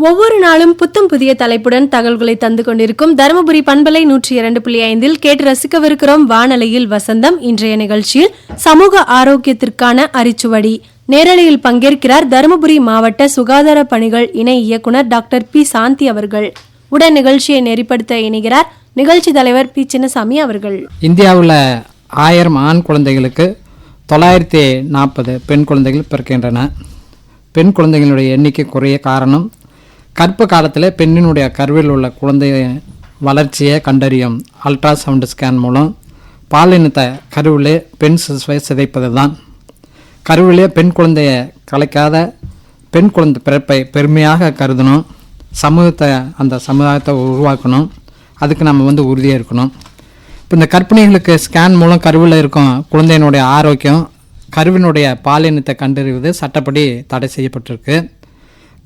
ஒவ்வொரு நாளும் புத்தம் புதிய தலைப்புடன் தகவல்களை தந்து கொண்டிருக்கும் தருமபுரி பண்பலை 102.5 கேட்டு ரசிக்கவிருக்கிறோம் வானலையில் வசந்தம். இன்றைய நிகழ்ச்சியில் சமூக ஆரோக்கியத்திற்கான அரிச்சுவடி நேரலையில் பங்கேற்கிறார் தருமபுரி மாவட்ட சுகாதார பணிகள் இணை இயக்குனர் டாக்டர் பி சாந்தி அவர்கள். உடன் நிகழ்ச்சியை நெறிப்படுத்த இணைகிறார் நிகழ்ச்சி தலைவர் பி சின்னசாமி அவர்கள். இந்தியாவில் 1000 ஆண் குழந்தைகளுக்கு 940 பெண் குழந்தைகள் பிறக்கின்றன. பெண் குழந்தைகளுடைய எண்ணிக்கை குறைய காரணம் கர்ப்ப காலத்தில் பெண்ணினுடைய கருவில் உள்ள குழந்தை வளர்ச்சியை கண்டறியும் அல்ட்ராசவுண்ட் ஸ்கேன் மூலம் பாலினத்தை கருவிலே பெண் சிசுவை சிதைப்பது தான். கருவிலே பெண் குழந்தையை கலைக்காத பெண் குழந்தை பிறப்பை பெருமையாக கருதணும். அந்த சமுதாயத்தை உருவாக்கணும். அதுக்கு நம்ம உறுதியாக இருக்கணும். இப்போ இந்த கர்ப்பிணிகளுக்கு ஸ்கேன் மூலம் கருவில் இருக்கும் குழந்தையினுடைய ஆரோக்கியம், கருவினுடைய பாலினத்தை கண்டறிவது சட்டப்படி தடை செய்யப்பட்டிருக்கு.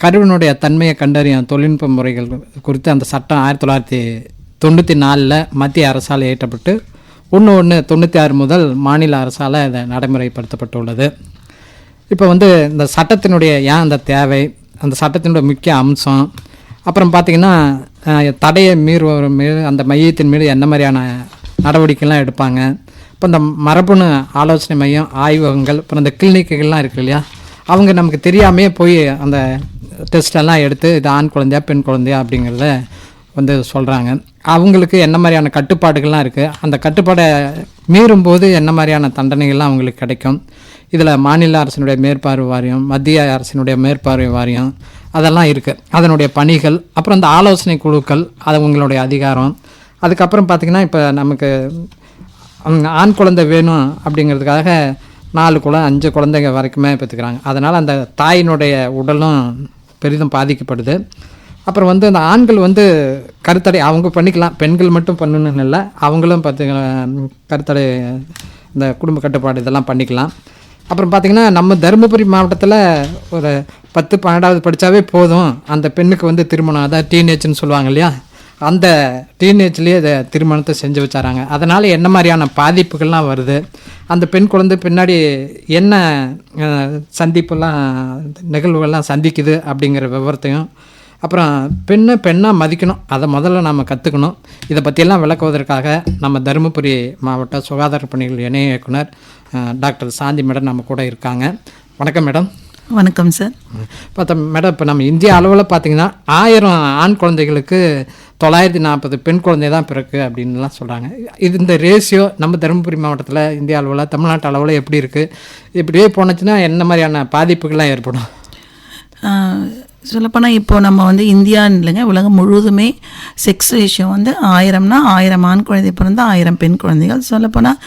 கருவினுடைய தன்மையை கண்டறியும் தொழில்நுட்ப முறைகள் குறித்து அந்த சட்டம் 1994 மத்திய அரசால் இயற்றப்பட்டு 1/1/96 முதல் மாநில அரசால் இதை நடைமுறைப்படுத்தப்பட்டுள்ளது. இப்போ இந்த சட்டத்தினுடைய அந்த தேவை, அந்த சட்டத்தினுடைய முக்கிய அம்சம், அப்புறம் பார்த்திங்கன்னா தடையை மீறுவோர் மீது அந்த மையத்தின் மீது என்ன மாதிரியான நடவடிக்கைலாம் எடுப்பாங்க. இப்போ இந்த மரபணு ஆலோசனை மையம், ஆய்வகங்கள், அப்புறம் இந்த கிளினிக்குகள்லாம் இருக்குது இல்லையா, அவங்க நமக்கு தெரியாமே போய் அந்த டெஸ்டெல்லாம் எடுத்து இது ஆண் குழந்தையா பெண் குழந்தையா அப்படிங்கிறத சொல்கிறாங்க. அவங்களுக்கு என்ன மாதிரியான கட்டுப்பாடுகள்லாம் இருக்குது, அந்த கட்டுப்பாடை மீறும்போது என்ன மாதிரியான தண்டனைகள்லாம் அவங்களுக்கு கிடைக்கும். இதில் மாநில அரசினுடைய மேற்பார்வை வாரியம், மத்திய அரசினுடைய மேற்பார்வை வாரியம் அதெல்லாம் இருக்குது. அதனுடைய பணிகள், அப்புறம் இந்த ஆலோசனை குழுக்கள், அது அவங்களுடைய அதிகாரம். அதுக்கப்புறம் பார்த்திங்கன்னா இப்போ நமக்கு ஆண் குழந்தை வேணும் அப்படிங்கிறதுக்காக 4 5 வரைக்குமே பெற்றுக்கிறாங்க. அதனால் அந்த தாயினுடைய உடலும் பெரிதும் பாதிக்கப்படுது. அப்புறம் அந்த ஆண்கள் கருத்தடை அவங்க பண்ணிக்கலாம், பெண்கள் மட்டும் பண்ணணும்னு இல்லை, அவங்களும் கருத்தடை இந்த குடும்ப கட்டுப்பாடு இதெல்லாம் பண்ணிக்கலாம். அப்புறம் பார்த்திங்கன்னா நம்ம தருமபுரி மாவட்டத்தில் ஒரு 10-12 படித்தாவே போதும், அந்த பெண்ணுக்கு திருமணம், அதாவது டீனேஜ்னு சொல்லுவாங்க இல்லையா, அந்த டீனேஜ்லேயே இதை திருமணத்தை செஞ்சு வச்சாராங்க. அதனால் என்ன மாதிரியான பாதிப்புகள்லாம் வருது, அந்த பெண் குழந்தை பின்னாடி என்ன சந்திப்பெல்லாம் நிகழ்வுகள்லாம் சந்திக்குது அப்படிங்கிற விவரத்தையும், அப்புறம் பெண்ணாக மதிக்கணும், அதை முதல்ல நாம் கற்றுக்கணும். இதை பற்றியெல்லாம் விளக்குவதற்காக நம்ம தருமபுரி மாவட்ட சுகாதார பணிகள் இணை இயக்குனர் டாக்டர் சாந்தி மேடம் நம்ம கூட இருக்காங்க. வணக்கம் மேடம். வணக்கம் சார். மேடம், இப்போ நம்ம இந்திய அளவில் பார்த்திங்கன்னா 1000 ஆண் குழந்தைகளுக்கு 940 பெண் குழந்தை தான் பிறகு அப்படின்லாம் சொல்கிறாங்க. இந்த ரேஷியோ நம்ம தருமபுரி மாவட்டத்தில், இந்திய அளவில், தமிழ்நாட்டு அளவில் எப்படி இருக்குது, இப்படியே போனச்சுன்னா என்ன மாதிரியான பாதிப்புகள்லாம் ஏற்படும்? சொல்லப்போனால் இப்போது நம்ம இந்தியான்னு இல்லைங்க, உலகம் முழுவதுமே செக்ஸ் ரேஷியோ 1000னா 1000 ஆண் குழந்தை பிறந்தால் 1000 பெண் குழந்தைகள். சொல்லப்போனால்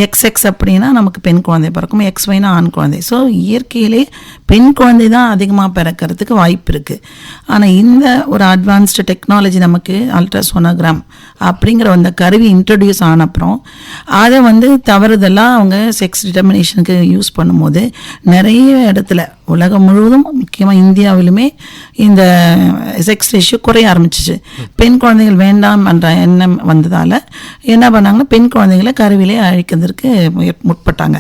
XX அப்படின்னா நமக்கு பெண் குழந்தை பிறக்கும், XYனா ஆண் குழந்தை. ஸோ இயற்கையிலே பெண் குழந்தை தான் அதிகமாக பிறக்கிறதுக்கு வாய்ப்பு இருக்குது. ஆனால் இந்த ஒரு அட்வான்ஸ்டு டெக்னாலஜி நமக்கு அல்ட்ராசோனோகிராம் அப்படிங்கிற அந்த கருவி இன்ட்ரடியூஸ் ஆன அப்புறம் அதை தவறுதெல்லாம் அவங்க செக்ஸ் டிட்டர்மினேஷனுக்கு யூஸ் பண்ணும்போது நிறைய இடத்துல உலகம் முழுவதும், முக்கியமாக இந்தியாவிலுமே இந்த செக்ஸ் ரேஷியோ குறைய ஆரம்பிச்சிச்சு. பெண் குழந்தைகள் வேண்டாம் என்ற எண்ணம் வந்ததால் என்ன பண்ணாங்கன்னா பெண் குழந்தைகளை கருவிலே அழிக்கிறதுக்கு முற்பட்டாங்க.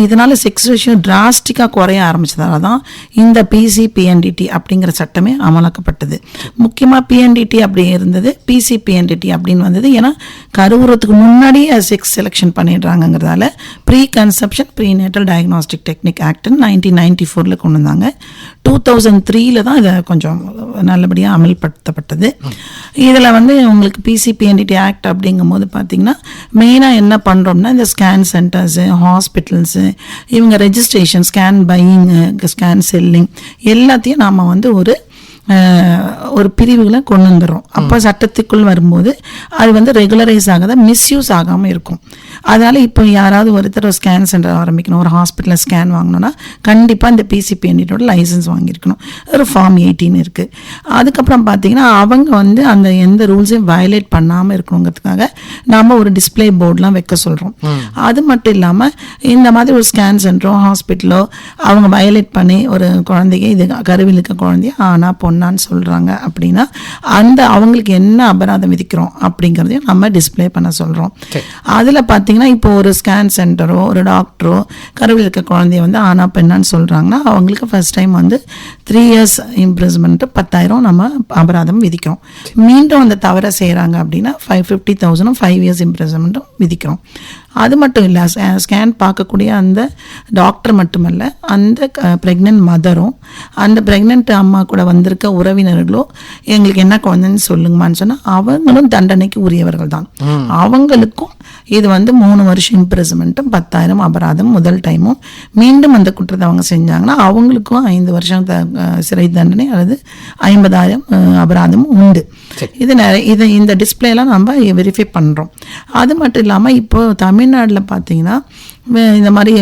இதனால் செக்ஸ் ரேஷியோ டிராஸ்டிக்காக குறைய ஆரம்பிச்சதால தான் இந்த PCPNDT அப்படிங்கிற சட்டமே அமலாக்கப்பட்டது. முக்கியமாக PNDT அப்படி இருந்தது, PCPNDT அப்படின்னு வந்தது. ஏன்னா கருவுறத்துக்கு முன்னாடியே செக்ஸ் செலெக்ஷன் பண்ணிடுறாங்கிறதால preconception prenatal diagnostic technique act 1994 கொண்டு வந்தாங்க. 2003 தான் இதை கொஞ்சம் நல்லபடியாக அமல்படுத்தப்பட்டது. இதில் உங்களுக்கு PCPNDT ஆக்ட் அப்படிங்கும் போது பார்த்திங்கன்னா மெயினாக என்ன பண்ணுறோம்னா இந்த ஸ்கேன் சென்டர்ஸு, ஹாஸ்பிட்டல்ஸு, இவங்க ரெஜிஸ்ட்ரேஷன், ஸ்கேன் பையிங்கு, ஸ்கேன் செல்லிங் எல்லாத்தையும் நாம் ஒரு பிரிவுகளை கொண்டு வந்துடுறோம். அப்போ சட்டத்துக்குள் வரும்போது அது ரெகுலரைஸ் ஆகாத, மிஸ்யூஸ் ஆகாமல் இருக்கும். அதனால் இப்போ யாராவது ஒருத்தர் ஒரு ஸ்கேன் சென்டர் ஆரம்பிக்கணும், ஒரு ஹாஸ்பிட்டலில் ஸ்கேன் வாங்கணும்னா கண்டிப்பாக இந்த PCPNDT லைசன்ஸ் வாங்கியிருக்கணும். ஒரு ஃபார்ம் 18 இருக்குது. அதுக்கப்புறம் பார்த்திங்கன்னா அவங்க அந்த எந்த ரூல்ஸையும் வயலேட் பண்ணாமல் இருக்கணுங்கிறதுக்காக நாம் ஒரு டிஸ்பிளே போர்டெலாம் வைக்க சொல்கிறோம். அது மட்டும் இல்லாமல் இந்த மாதிரி ஒரு ஸ்கேன் சென்டரோ ஹாஸ்பிட்டலோ அவங்க வயலேட் பண்ணி ஒரு குழந்தைங்க இது கருவில் இருக்க குழந்தைய ஆனால் பொண்ணான்னு சொல்கிறாங்க அப்படின்னா அவங்களுக்கு என்ன அபராதம் விதிக்கிறோம் அப்படிங்கிறதையும் நம்ம டிஸ்ப்ளே பண்ண சொல்கிறோம். அதில் பார்த்தீங்கன்னா இப்போ ஒரு ஸ்கேன் சென்டரோ ஒரு டாக்டரோ கருவில் இருக்க குழந்தைய வந்து ஆனா பெண்ணான்னு சொல்கிறாங்கன்னா அவங்களுக்கு ஃபர்ஸ்ட் டைம் வந்து 3 years இம்ப்ரிசன்மெண்ட்டு 10,000 நம்ம அபராதம் விதிக்கிறோம். மீண்டும் அந்த தவறை செய்கிறாங்க அப்படின்னா 50,000 5 years இம்ப்ரிசன்மெண்ட்டும் விதிக்கிறோம். அது மட்டும் இல்லை, ஸ்கேன் பார்க்கக்கூடிய அந்த டாக்டர் மட்டுமல்ல, அந்த ப்ரெக்னென்ட் மதரும் அந்த ப்ரெக்னென்ட் அம்மா கூட வந்திருக்க உறவினர்களோ எங்களுக்கு என்ன குழந்தைன்னு சொல்லுங்கம்மான்னு சொன்னால் அவங்களும் தண்டனைக்கு உரியவர்கள் தான். அவங்களுக்கும் இது வந்து 3 வருஷம் இம்ப்ரிசன்மெண்ட்டும் 10,000 அபராதம் முதல் டைமும், மீண்டும் அந்த குற்றத்தை அவங்க செஞ்சாங்கன்னா அவங்களுக்கும் 5 வருஷம் சிறை தண்டனை அல்லது 50,000 அபராதமும் உண்டு. இந்த டிஸ்பிளேலாம் நம்ம வெரிஃபை பண்ணுறோம். அது மட்டும் இல்லாமல் இப்போ தமிழ்நாட்டில் பார்த்தீங்கன்னா இந்த மாதிரி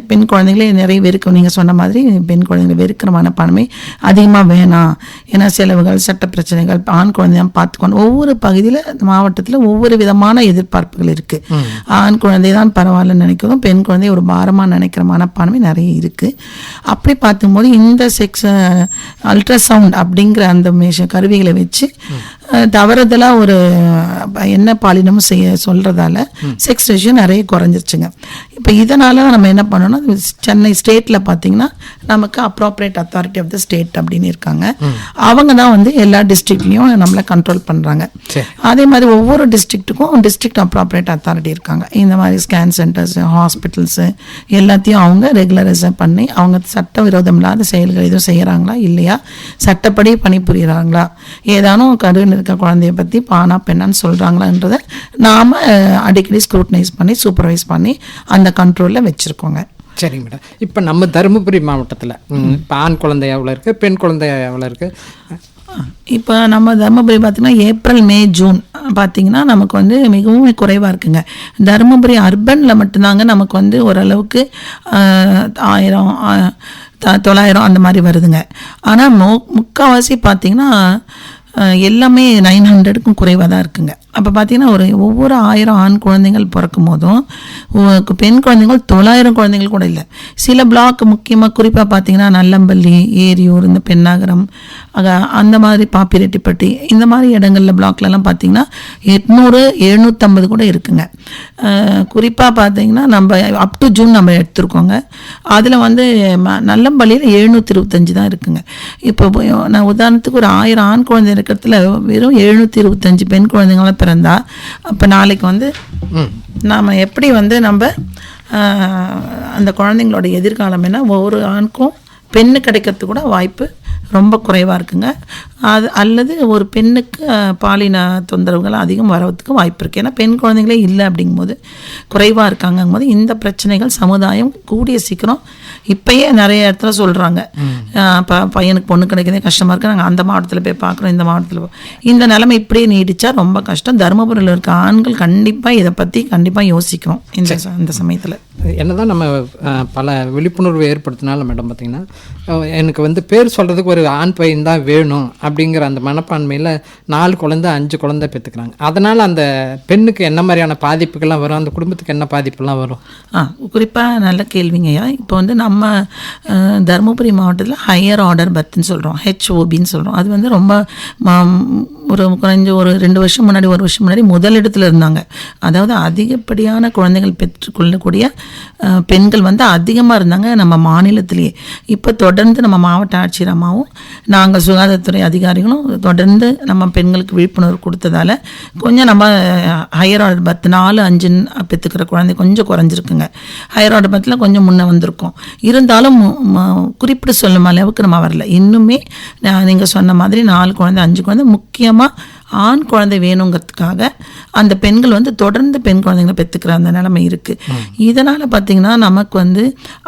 பெண் குழந்தைங்களே நிறைய வெறுக்கும். நீங்கள் சொன்ன மாதிரி பெண் குழந்தைங்களை வெறுக்கிற மனப்பான்மை அதிகமாக வேணாம், ஏன்னா செலவுகள், சட்ட பிரச்சனைகள், ஆண் குழந்தையாக பார்த்துக்கணும். ஒவ்வொரு பகுதியில் மாவட்டத்தில் ஒவ்வொரு விதமான எதிர்பார்ப்புகள் இருக்குது. ஆண் குழந்தை தான் பரவாயில்லன்னு நினைக்கிறதும் பெண் குழந்தை ஒரு பாரமாக நினைக்கிற மனப்பான்மை நிறைய இருக்குது. அப்படி பார்க்கும்போது இந்த அல்ட்ராசவுண்ட் அப்படிங்கிற அந்த கருவிகளை வச்சு தவறுதலாக ஒரு என்ன பாலினமும் சொல்கிறதால செக்ஸ் ரேஷியோ நிறைய குறைஞ்சிருச்சுங்க. இப்போ இதனால நம்ம என்ன பண்ணோம்னா, சென்னை ஸ்டேட்டில் பார்த்தீங்கன்னா நமக்கு appropriate authority of the state அப்படின்னு இருக்காங்க. அவங்க தான் வந்து எல்லா டிஸ்ட்ரிக்ட்லையும் நம்மளை கண்ட்ரோல் பண்ணுறாங்க. அதே மாதிரி ஒவ்வொரு டிஸ்ட்ரிக்ட்டுக்கும் டிஸ்ட்ரிக்ட் அப்ராப்ரியேட் அத்தாரிட்டி இருக்காங்க. இந்த மாதிரி ஸ்கேன் சென்டர்ஸு, ஹாஸ்பிட்டல்ஸு எல்லாத்தையும் அவங்க ரெகுலரைஸ் பண்ணி அவங்க சட்டவிரோதம் இல்லாத செயல்கள் எதுவும் செய்கிறாங்களா இல்லையா, சட்டப்படி பணிபுரிகிறாங்களா, ஏதானும் கருவில் இருக்க குழந்தைய பற்றி பானா பெண்ணான்னு சொல்கிறாங்களான்றதை நாம் அடிக்கடி ஸ்க்ரூட்டனைஸ் பண்ணி சூப்பர்வைஸ் பண்ணி அந்த கண்ட்ரோலில் வச்சுருக்கோங்க. சரிங்க மேடம். இப்போ நம்ம தருமபுரி மாவட்டத்தில் இப்போ ஆண் குழந்தை எவ்வளோ இருக்குது, பெண் குழந்தை எவ்வளோ இருக்குது? இப்போ நம்ம தருமபுரி பார்த்திங்கன்னா ஏப்ரல் மே ஜூன் பார்த்திங்கன்னா நமக்கு வந்து மிகவும் குறைவாக இருக்குங்க. தருமபுரி அர்பனில் மட்டும்தாங்க நமக்கு வந்து ஓரளவுக்கு 1000 900 அந்த மாதிரி வருதுங்க. ஆனால் முக்கால்வாசி பார்த்திங்கன்னா எல்லாமே 900க்கும் குறைவாக தான் இருக்குங்க. அப்போ பார்த்தீங்கன்னா ஒவ்வொரு 1000 ஆண் குழந்தைகள் பிறக்கும் போதும் பெண் குழந்தைகள் 900 குழந்தைகள் கூட இல்லை. சில பிளாக் முக்கியமாக குறிப்பாக பார்த்தீங்கன்னா நல்லம்பள்ளி, ஏரியூர், இந்த பெண்ணாகரம், அந்த மாதிரி பாப்பிரெட்டிப்பட்டி, இந்த மாதிரி இடங்களில் பிளாக்லலாம் பார்த்தீங்கன்னா 800 750 கூட இருக்குங்க. குறிப்பாக பார்த்தீங்கன்னா நம்ம அப் டு ஜூன் நம்ம எடுத்துருக்கோங்க. அதில் வந்து நல்லம்பள்ளியில் 725 தான் இருக்குங்க. இப்போ நான் உதாரணத்துக்கு ஒரு 1000 ஆண் குழந்தை இருக்கிறதுல வெறும் 725 பெண் குழந்தைங்களாம் பிறந்தா அப்போ நாளைக்கு வந்து நாம் எப்படி வந்து நம்ம அந்த குழந்தைங்களோட எதிர்காலம் என்ன, ஒவ்வொரு ஆணுக்கும் பெண்ணு கிடைக்கிறதுக்கு கூட வாய்ப்பு ரொம்ப குறைவாக இருக்குங்க. அல்லது ஒரு பெண்ணுக்கு பாலின தொந்தரவுகள் அதிகம் வரதுக்கு வாய்ப்பு இருக்குது. ஏன்னா பெண் குழந்தைங்களே இல்லை அப்படிங்கும்போது குறைவாக இருக்காங்கும் போது இந்த பிரச்சனைகள் சமுதாயம் கூடிய சீக்கிரம் இப்பயே நிறைய இடத்துல சொல்கிறாங்க, பையனுக்கு பொண்ணு கிடைக்கிறதே கஷ்டமாக இருக்குது, நாங்கள் அந்த மாவட்டத்தில் போய் பார்க்குறோம், இந்த மாவட்டத்தில் இந்த நிலைமை இப்படியே நீடிச்சா ரொம்ப கஷ்டம். தருமபுரியில் இருக்க ஆண்கள் கண்டிப்பாக இதை பற்றி கண்டிப்பாக யோசிக்கிறோம். இந்த சமயத்தில் என்னதான் நம்ம பல விழிப்புணர்வு ஏற்படுத்தினாலும் மேடம் பார்த்திங்கன்னா எனக்கு வந்து பேர் சொல்கிறதுக்கு ஒரு ஆண் பையன் தான் வேணும் அப்படிங்கிற அந்த மனப்பான்மையில் 4 குழந்தை 5 குழந்தை பெற்றுக்கிறாங்க. அதனால் அந்த பெண்ணுக்கு என்ன மாதிரியான பாதிப்புகள்லாம் வரும், அந்த குடும்பத்துக்கு என்ன பாதிப்புலாம் வரும்? குறிப்பாக நல்ல கேள்விங்கய்யா. இப்போ வந்து நம்ம தருமபுரி மாவட்டத்தில் ஹையர் ஆர்டர் பர்த்ன்னு சொல்கிறோம், HOBன்னு சொல்கிறோம். அது வந்து ரொம்ப குறைஞ்ச ஒரு 2 வருஷம் முன்னாடி 1 வருஷம் முன்னாடி முதலிடத்தில் இருந்தாங்க. அதாவது அதிகப்படியான குழந்தைகள் பெற்றுக்கொள்ளக்கூடிய பெண்கள் வந்து அதிகமாக இருந்தாங்க நம்ம மாநிலத்திலேயே. இப்போ தொடர்ந்து நம்ம மாவட்ட ஆட்சியர் அம்மாவும் நாங்கள் சுகாதாரத்துறை அதிகாரிகளும் தொடர்ந்து நம்ம பெண்களுக்கு விழிப்புணர்வு கொடுத்ததால கொஞ்சம் நம்ம ஹையர் ஆர்டர் பர்த் 4 5 பெற்றுக்கிற குழந்தை கொஞ்சம் குறைஞ்சிருக்குங்க. ஹையர் ஆர்டர் பர்த்தில் கொஞ்சம் முன்னே வந்திருக்கோம். இருந்தாலும் குறிப்பிட்டு சொல்லும் அளவுக்கு நம்ம வரல. இன்னுமே நீங்கள் சொன்ன மாதிரி 4 குழந்தை 5 குழந்தை முக்கியமாக ஆண் குழந்தை வேணுங்கிறதுக்காக அந்த பெண்கள் வந்து தொடர்ந்து பெண் குழந்தைங்களை பெற்றுக்கிற அந்த நிலைமை இருக்குது. இதனால் பார்த்திங்கன்னா நமக்கு வந்து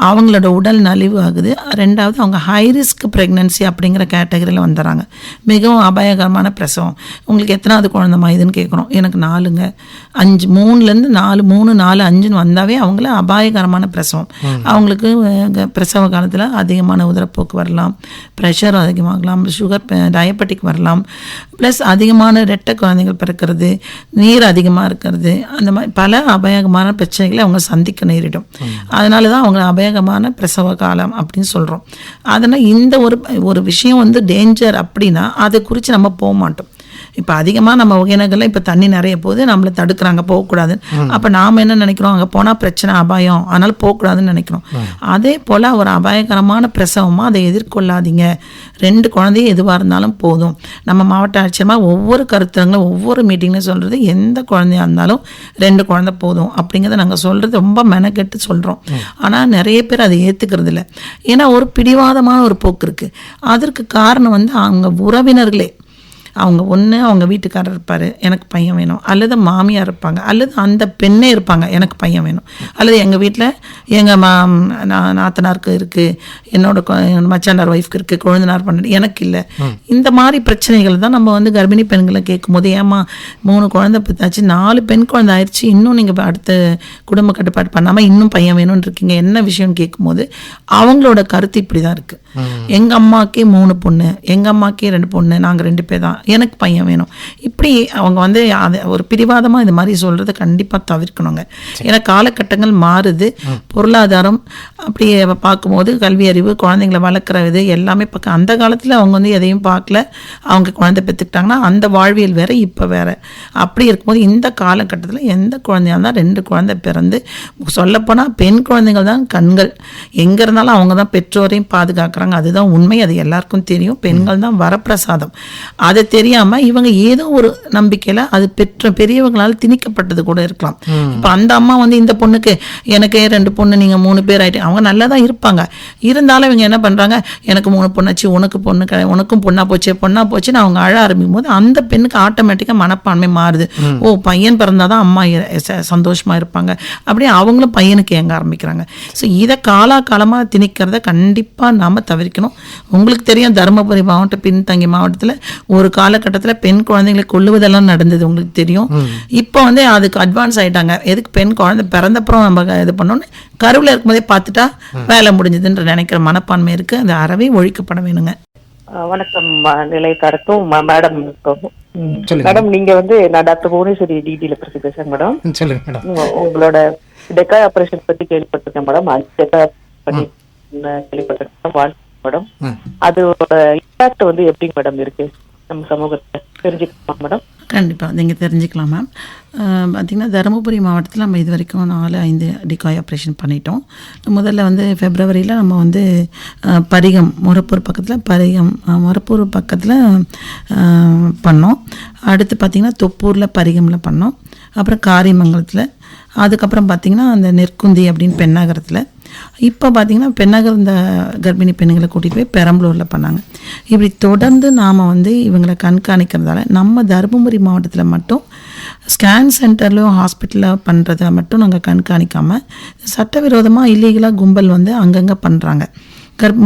அவங்களோட உடல் நலிவு ஆகுது. 2வது அவங்க ஹை ரிஸ்க் ப்ரெக்னன்சி அப்படிங்கிற கேட்டகரியில் வந்துடுறாங்க. மிகவும் அபாயகரமான பிரசவம். உங்களுக்கு எத்தனாவது குழந்தைமா இதுன்னு கேட்குறோம். எனக்கு 4ங்க 5 3லேருந்து 4 3 4 5ன்னு வந்தாவே அவங்கள அபாயகரமான பிரசவம். அவங்களுக்கு பிரசவ காலத்தில் அதிகமான உதரப்போக்கு வரலாம், ப்ரெஷர் அதிகமாகலாம், சுகர் டயபெட்டிக் வரலாம், ப்ளஸ் அதிகமான அபாயகமான இரட்டை குழந்தைகள் பிறக்கிறது, நீர் அதிகமாக இருக்கிறது, அந்த மாதிரி பல அபாயகமான பிரச்சனைகளை அவங்க சந்திக்க நேரிடும். அதனால தான் அவங்க அபாயகமான பிரசவ காலம் அப்படின்னு சொல்கிறோம். அதனால் இந்த ஒரு விஷயம் வந்து டேஞ்சர் அப்படின்னா அதை குறித்து நம்ம போக மாட்டோம். இப்போ அதிகமாக நம்ம ஒகேனக்கல்ல இப்போ தண்ணி நிறைய போது நம்மளை தடுக்கிறாங்க போகக்கூடாதுன்னு. அப்போ நாம் என்ன நினைக்கிறோம், அங்கே போனால் பிரச்சனை அபாயம், அதனால் போகக்கூடாதுன்னு நினைக்கிறோம். அதே போல் ஒரு அபாயகரமான பிரசவமாக அதை எதிர்கொள்ளாதீங்க. 2 குழந்தையும் எதுவாக இருந்தாலும் போதும். நம்ம மாவட்ட ஆட்சியமாக ஒவ்வொரு கருத்தரங்களும் ஒவ்வொரு மீட்டிங்லையும் சொல்கிறது, எந்த குழந்தையாக இருந்தாலும் 2 குழந்தை போதும் அப்படிங்கிறத நாங்கள் சொல்கிறது ரொம்ப மெனக்கெட்டு சொல்கிறோம். ஆனால் நிறைய பேர் அதை ஏற்றுக்கிறது இல்லை. ஏன்னா ஒரு பிடிவாதமான ஒரு போக்கு இருக்குது. அதற்கு காரணம் வந்து அவங்க உறவினர்களே. அவங்க ஒன்று அவங்க வீட்டுக்காரர் இருப்பார், எனக்கு பையன் வேணும், அல்லது மாமியார் இருப்பாங்க, அல்லது அந்த பெண்ணே இருப்பாங்க, எனக்கு பையன் வேணும், அல்லது எங்கள் வீட்டில் எங்கள் நாத்தனாருக்கு இருக்குது, என்னோட மச்சாண்டார் ஒய்ஃப்க்கு இருக்குது, கொழுந்தனார் பண்ண எனக்கு இல்லை. இந்த மாதிரி பிரச்சனைகள் தான் நம்ம வந்து கர்ப்பிணி பெண்களை கேட்கும்போது, ஏமா 3 குழந்தை பெற்றாச்சு, 4 பெண் குழந்தை ஆயிடுச்சு, இன்னும் நீங்கள் அடுத்த குடும்ப கட்டுப்பாடு பண்ணாமல் இன்னும் பையன் வேணும்னு இருக்கீங்க, என்ன விஷயம்னு கேட்கும்போது அவங்களோட கருத்து இப்படி தான் இருக்குது. எங்கள் அம்மாக்கே 3 பொண்ணு, எங்கள் அம்மாக்கே 2 பொண்ணு, நாங்கள் 2 பேர் தான், எனக்கு பையன் வேணும். இப்படி அவங்க வந்து அதை ஒரு பிடிவாதமாக இது மாதிரி சொல்கிறத கண்டிப்பாக தவிர்க்கணுங்க. ஏன்னா காலகட்டங்கள் மாறுது, பொருளாதாரம் அப்படியே பார்க்கும்போது கல்வி அறிவு, குழந்தைங்களை வளர்க்குற இது எல்லாமே பார்க்க, அந்த காலத்தில் அவங்க வந்து எதையும் பார்க்கல, அவங்க குழந்தை பெற்றுக்கிட்டாங்கன்னா அந்த வாழ்வியல் வேறு, இப்போ வேறு. அப்படி இருக்கும்போது இந்த காலகட்டத்தில் எந்த குழந்தையாக இருந்தால் 2 குழந்தை பிறந்து, சொல்லப்போனால் பெண் குழந்தைகள் தான் கண்கள், எங்கே இருந்தாலும் அவங்க தான் பெற்றோரையும் பாதுகாக்கிறாங்க. அதுதான் உண்மை, அது எல்லாருக்கும் தெரியும். பெண்கள் தான் வரப்பிரசாதம். அதை தெரியாமல் இவங்க ஏதோ ஒரு நம்பிக்கையில் அது பெரியவங்களால் திணிக்கப்பட்டது கூட இருக்கலாம். இப்போ அந்த அம்மா வந்து இந்த பொண்ணுக்கு எனக்கே 2 பொண்ணு, நீங்கள் 3 பேர் ஆகிட்டு, அவங்க நல்லா தான் இருப்பாங்க. இருந்தாலும் இவங்க என்ன பண்ணுறாங்க, எனக்கு 3 பொண்ணாச்சு, உனக்கும் பொண்ணா போச்சுன்னு அவங்க அழ ஆரம்பிக்கும் போது அந்த பெண்ணுக்கு ஆட்டோமேட்டிக்காக மனப்பான்மை மாறுது. ஓ, பையன் பிறந்தாதான் அம்மா சந்தோஷமாக இருப்பாங்க, அப்படியே அவங்களும் பையனுக்கு ஏங்க ஆரம்பிக்கிறாங்க. ஸோ இதை காலகாலமாக திணிக்கிறத கண்டிப்பாக நாம் தவிர்க்கணும். உங்களுக்கு தெரியும், தருமபுரி மாவட்ட பின்தங்கிய மாவட்டத்தில் ஒரு காலகட்டத்தில் பெண் குழந்தைங்களை கொல்லுவதெல்லாம் நடந்தது, உங்களுக்கு தெரியும். இப்போ வந்து அதுக்கு அட்வான்ஸ் ஆகிட்டாங்க. எதுக்கு பெண் குழந்தை பிறந்தப்புறம் நம்ம இது பண்ணோன்னு, கருவில் இருக்கும்போதே பார்த்துட்டா வேலை முடிஞ்சதுன்ற நினைக்கிற மனப்பான்மை இருக்குது. அது அறவே ஒழிக்கப்பட வேணுங்க. வணக்கம் நிலையத்தாருக்கும் மேடம். மேடம், நீங்க வந்து நான் டாக்டர் புவனேஸ்வரி டிடில பேசுறேன் மேடம். உங்களோட டெக்காய் ஆபரேஷன் பத்தி கேள்விப்பட்டிருக்கேன் மேடம். டெக்காய் பத்தி கேள்விப்பட்டிருக்கேன் மேடம். அதோட இம்பாக்ட் வந்து எப்படி மேடம் இருக்கு நம்ம சமூகத்தை தெரிஞ்சுக்கலாம் மேடம்? கண்டிப்பாக நீங்கள் தெரிஞ்சுக்கலாம் மேம். பார்த்திங்கன்னா தருமபுரி மாவட்டத்தில் நம்ம இது வரைக்கும் 4-5 டிகாய் ஆப்ரேஷன் பண்ணிட்டோம். முதல்ல வந்து ஃபெப்ரவரியில் நம்ம வந்து மொரப்பூர் பக்கத்தில் பண்ணோம். அடுத்து பார்த்திங்கன்னா தொப்பூரில் பரிகமில் பண்ணோம். அப்புறம் காரிமங்கலத்தில், அதுக்கப்புறம் பார்த்திங்கன்னா அந்த நெற்குந்தி அப்படின்னு பெண்ணாகரத்தில், இப்போ பார்த்திங்கன்னா பெண்ணாகரம் இந்த கர்ப்பிணி பெண்களை கூட்டிகிட்டு போய் பெரம்பலூரில் பண்ணாங்க. இப்படி தொடர்ந்து நாம் வந்து இவங்களை கண்காணிக்கிறதால நம்ம தருமபுரி மாவட்டத்தில் மட்டும் ஸ்கேன் சென்டர்லையும் ஹாஸ்பிட்டலில் பண்ணுறதை மட்டும் நாங்கள் கண்காணிக்காமல் சட்டவிரோதமாக இல்லீகலாக கும்பல் வந்து அங்கங்கே பண்ணுறாங்க.